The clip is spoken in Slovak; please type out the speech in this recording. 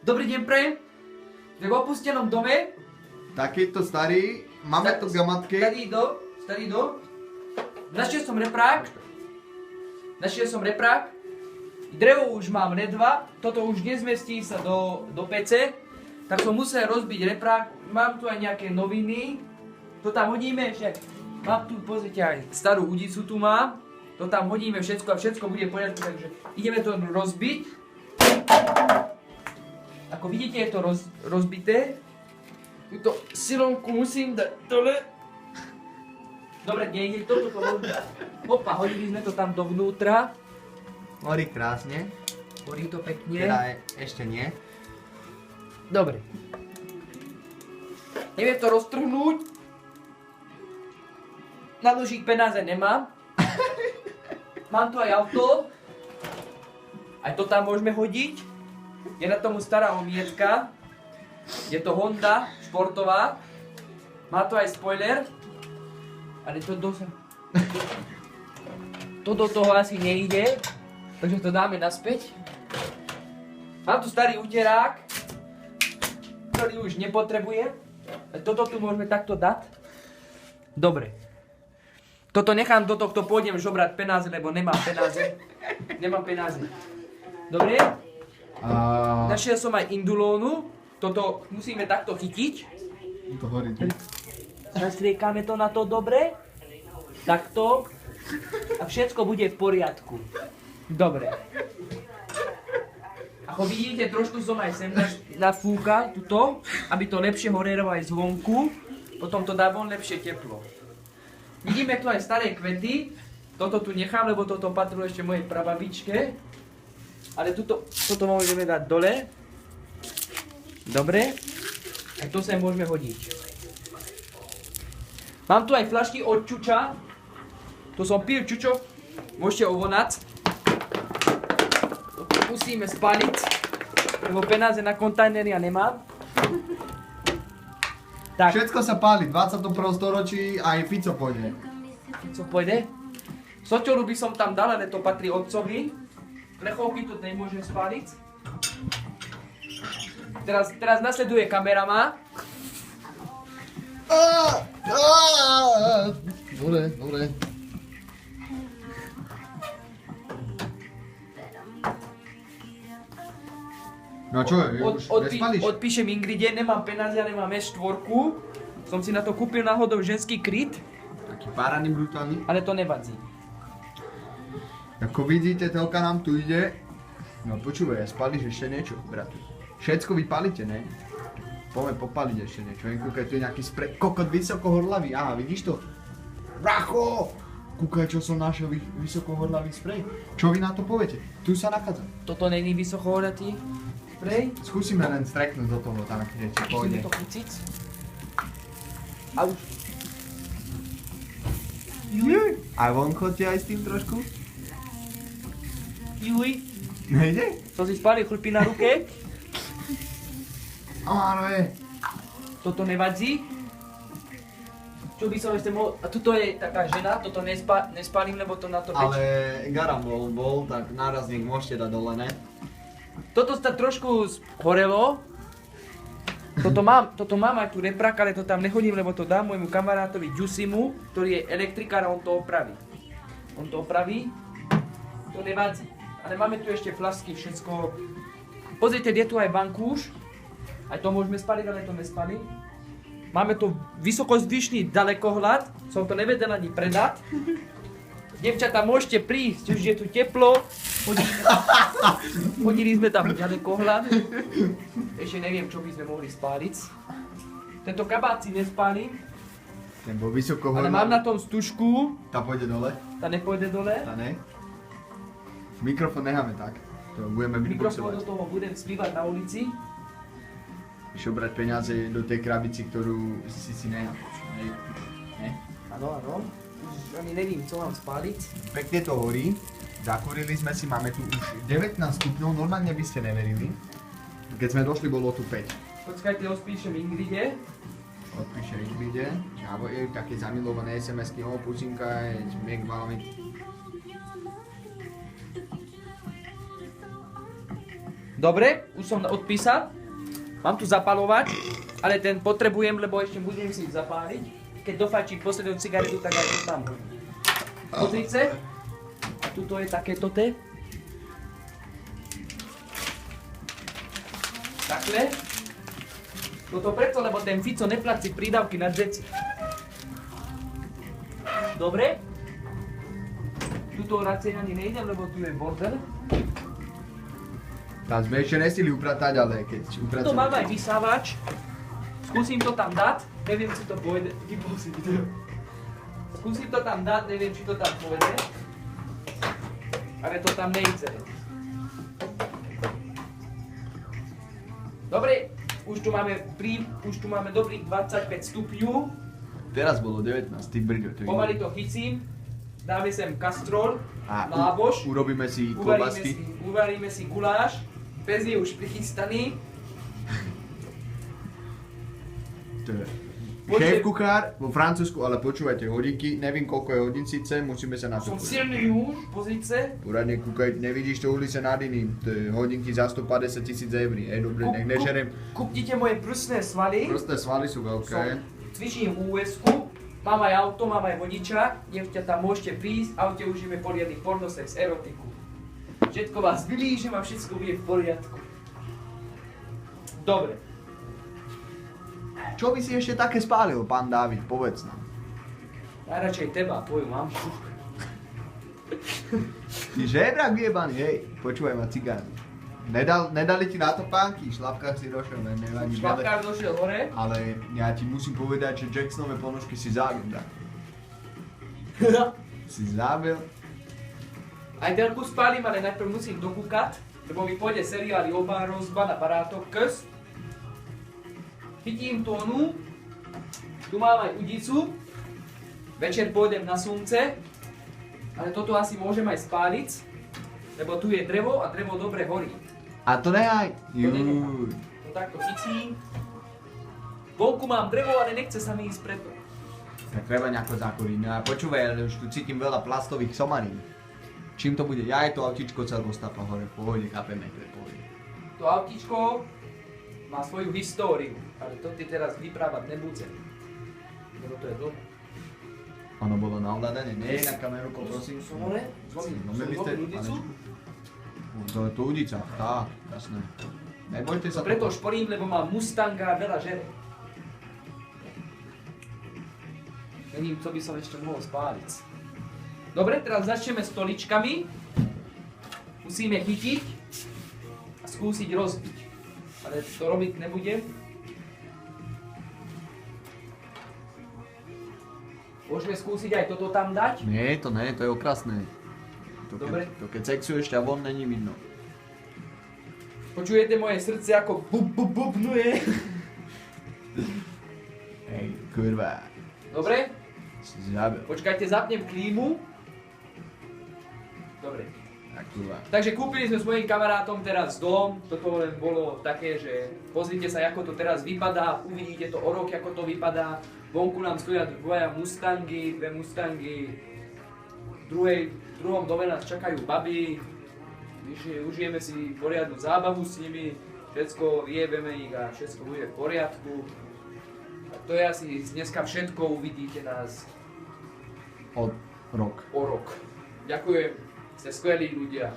Dobrý deň prajem. Sme v opustenom dome. Takýto starý, máme to v gamatke. Starý dom. Našiel som reprák. Drevo už mám nedva. Toto už nezmestí sa do pece. Tak som musel rozbiť reprák. Mám tu aj nejaké noviny. To tam hodíme ešte. Mám tu, pozrite, aj starú udicu tu mám. To tam hodíme všetko a všetko bude v poriadku, takže ideme to rozbiť. Ako vidíte, je to rozbité. Túto silonku musím dať dole. Dobre, nejde to, toto rozbiť. Opa, hodili sme to tam dovnútra. Horí krásne. Horí to pekne. Teda ešte nie. Dobre. Neviem to roztrhnúť. Na nožík penáze nemám. Mám tu aj auto. Aj to tam môžeme hodiť. Je na tomu stará omietka. Je to Honda športová. Má to aj spoiler. Ale to do toho asi nejde. Takže to dáme naspäť. Mám tu starý uterák, ktorý už nepotrebujem. Toto tu môžeme takto dať. Dobre. Toto nechám do tohto, pôjdem žobrať penáze, lebo nemám penáze. Dobre? Našiel som aj indulónu. Toto musíme takto chytiť. To horí tu. Zastriekame to na to dobre. Takto. A všetko bude v poriadku. Dobre. Ako vidíte, trošku som aj sem nafúkal tuto, aby to lepšie horelo aj zvonku. Potom to dá von lepšie teplo. Vidíme tu aj staré kvety. Toto tu nechám, lebo toto patrilo ešte mojej prababičke. Ale toto môžeme dať dole. Dobre. A to sem môžeme hodiť. Mám tu aj fľašky od Čuča. Tu som pil Čučo. Môžete ovonať. Musíme spaliť, lebo penáze na kontajnery ja nemám. Tak. Všetko sa páli, v 21. storočí aj Fico pôjde. Fico pôjde? Soťolu by som tam dal, ale to patrí otcovi. Plechovky tu nemôžem spáliť. Teraz nasleduje kameraman. Dobre. No čo, už nespališ? Odpíšem Ingride, nemám penáze, ale mám S4. Som si na to kúpil náhodou ženský kryt. Taký páraný, brutálny. Ale to nevadí. Ako vidíte, telka nám tu ide. No počúvaj, spališ ešte niečo, brat. Všetko vypalíte, ne? Poďme popaliť ešte niečo. Kúkaj, tu je nejaký sprej. Kokot vysokohorlavý, aha, vidíš to? Bracho! Kúkaj, čo som našiel vysokohorlavý sprej. Čo vy na to poviete? Tu sa nachádza. Toto není vysokohorlatý sprej. Skúsime len streknúť do toho tam, kde ti pôjde. Musíme to chyciť. A už. Juj. A von chodte aj s tým trošku? Juj. Nejde? Som si spálil chlpy na ruke. Áno je. Toto nevadí. Čo by som ešte mohol... A tuto je taká žena, toto nespálím, lebo to na to peč. Ale garam bol, tak nárazník môžete dať dole, ne? Toto sa trošku horelo. Toto mám aj tu reprák, ale to tam nechodím, lebo to dám môjmu kamarátovi Ďusimu, ktorý je elektrikár a on to opraví. To nevadí. Ale máme tu ešte flasky, všetko. Pozrite, je tu aj vankúš. Aj to môžeme spaliť, ale to nespalím. Máme tu vysokozvyšný dalekohľad. Som to nevedel ani predať. Devčatá, môžete prísť, už je tu teplo. Hodili sme tam ďalekohľad. Ešte neviem, čo by sme mohli spáliť. Tento kabát si nespálím. Ten bol vysokohorlavý. Ale mám na tom stužku. Tá pôjde dole? Tá nepôjde dole. Tá ne? Mikrofón necháme tak. To budeme Mikrofón do vyboxovať. toho budem spívať na ulici. Ešte obrať peniaze do tej krabici, ktorú si nechal. Ne? Áno. Už ani nevím, co mám spáliť. Pekne to horí. Zakúrili sme si, máme tu už 19 stupňov, normálne by ste neverili. Keď sme došli, bolo tu 5. Počkajte, odpíšem Ingride. Odpíše Ingride. Čavo je také zamilované SMS-ky, pusinka, smiech malami. Dobre, už som odpísal. Mám tu zapalovač, ale ten potrebujem, lebo ešte budem si zapáliť. Keď dofajčím poslednú cigaretu, tak aj to tam hodím. Pozrite. A tuto je takéto té. Takhle. Toto preto, lebo ten Fico neplatí prídavky na džeci. Dobre. Tuto radšej ani nejdem, lebo tu je bordel. Tam sme ešte nestihli upratať, ale keď Tuto mám aj vysávač. Skúsim to tam dať, neviem, či to pôjde. Skúsim to tam dať, neviem, či to tam pôjde. Ale to tam nejde. Dobre, už tu máme dobrých 25 stupňov. Teraz bolo 19, ty brďo. Pomaly to chycím. Dáme sem kastrol, a nábož. urobíme si klobásky. Uvaríme si guláš. Pes je už prichystaný. Šéf kuchár vo Francúzsku, ale počúvajte, hodinky, neviem koľko je hodín síce, musíme sa na to Som silný už, pozrite. Poradne kúkaj, nevidíš to ulice nad iným, to je hodinky za 150 000 eur, dobre, nech nežerem. Kupnite moje prsné svaly. Prosté svaly sú veľké. Cvičím v US-ku, mám aj auto, mám aj vodiča, devčatá môžete prísť, v aute užijeme poriadny pornosex, erotiku. Všetko vás vylížem a všetko bude v poriadku. Dobre. Čo by si ešte také spálil, pán Dávid, povedz nám. Najradšej teba, tvoju mamku. Ty žebrak vyjebaný, hej, počúvaj ma cigán. Nedali ti na to pánky, šlapkách si došiel, nevadí. Šlapkár došiel hore. Ale ja ti musím povedať, že Jacksonové ponožky si zabil, tak. Si zabil. Aj telku spálim, ale najprv musím dokúkať, lebo mi pôjde seriály Oba rozba na barátok krs. Chytím tónu, tu mám aj udicu, večer pôjdem na slunce, ale toto asi môžem aj spáliť, lebo tu je drevo a drevo dobre horí. A to nehaj. To takto chytím. Vonku mám drevo, ale nechce sa mi ísť preto. Tak treba nejako zakoriť, no a počúvaj, ale už tu cítim veľa plastových somarín. Čím to bude? Ja je to autičko celko stapa hore, v pohode, chápeme, to je pohode. To autičko má svoju históriu, ale to ty teraz vyprávať nebudem. Lebo to je dlho. Ono bolo na ovládanie, nie na kameru, prosím. Som hore? No my by ste, to je tu udica, tak, jasné. Nebojte sa. Preto šporím, lebo mám Mustanga a veľa žere. Nevím, co by som ešte mohol spáliť. Dobre, teraz začneme stoličkami. Musíme chytiť a skúsiť rozbiť. Ale to robiť nebudem. Môžeme skúsiť aj toto tam dať? Nie, to je okrasné. Dobre. To keď sexuješ ťa von, není vidno. Počujete moje srdce ako bubnuje? Hej, kurva. Dobre? Si zabil. Počkajte, zapnem klímu. Dobre. Tak kurva. Takže kúpili sme s mojím kamarátom teraz dom. Toto len bolo také, že pozrite sa, ako to teraz vypadá. Uvidíte to o rok, ako to vypadá. Vonku nám stoja dve Mustangy. V druhom dome nás čakajú baby. Užijeme si poriadnu zábavu s nimi. Všetko jebeme ich a všetko bude v poriadku. A to je asi dneska všetko. Uvidíte nás O rok. o rok. Ďakujem. Ste skvelí ľudia.